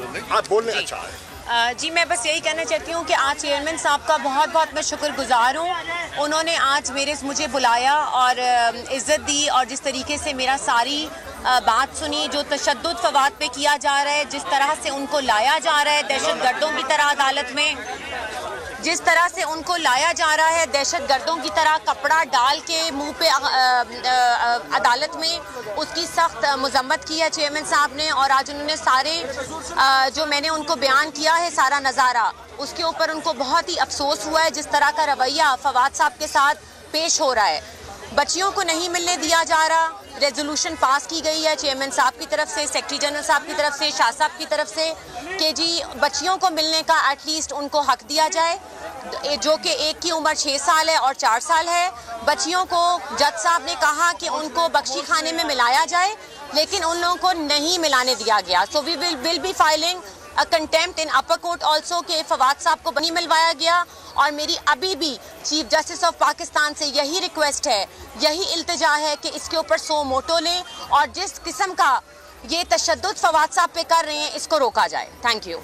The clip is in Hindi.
आप बोलने अच्छा है। जी मैं बस यही कहना चाहती हूँ कि आज चेयरमैन साहब का बहुत बहुत मैं शुक्रगुजार हूँ। उन्होंने आज मुझे बुलाया और इज़्ज़त दी और जिस तरीके से मेरा सारी बात सुनी, जो तशद्दुद फवाद पे किया जा रहा है, जिस तरह से उनको लाया जा रहा है दहशतगर्दों की तरह अदालत में, जिस तरह से उनको लाया जा रहा है दहशतगर्दों की तरह कपड़ा डाल के मुंह पे अदालत में, उसकी सख्त मजम्मत की है चेयरमैन साहब ने। और आज उन्होंने सारे जो मैंने उनको बयान किया है सारा नज़ारा, उसके ऊपर उनको बहुत ही अफसोस हुआ है जिस तरह का रवैया फवाद साहब के साथ पेश हो रहा है। बच्चियों को नहीं मिलने दिया जा रहा। रेजोल्यूशन पास की गई है चेयरमैन साहब की तरफ से, सेक्रेटरी जनरल साहब की तरफ से, शाह साहब की तरफ से कि जी बच्चियों को मिलने का एटलीस्ट उनको हक दिया जाए, जो कि एक की उम्र 6 साल है और 4 साल है। बच्चियों को जज साहब ने कहा कि उनको बख्शी खाने में मिलाया जाए, लेकिन उन लोगों को नहीं मिलाने दिया गया। So we will be filing a contempt in upper court also के फवाद साहब को नहीं मिलवाया गया। और मेरी अभी भी चीफ जस्टिस ऑफ पाकिस्तान से यही रिक्वेस्ट है, यही इल्तिजा है कि इसके ऊपर सो मोटो लें और जिस किस्म का ये तशद्दुद फवाद साहब पे कर रहे हैं इसको रोका जाए। Thank you.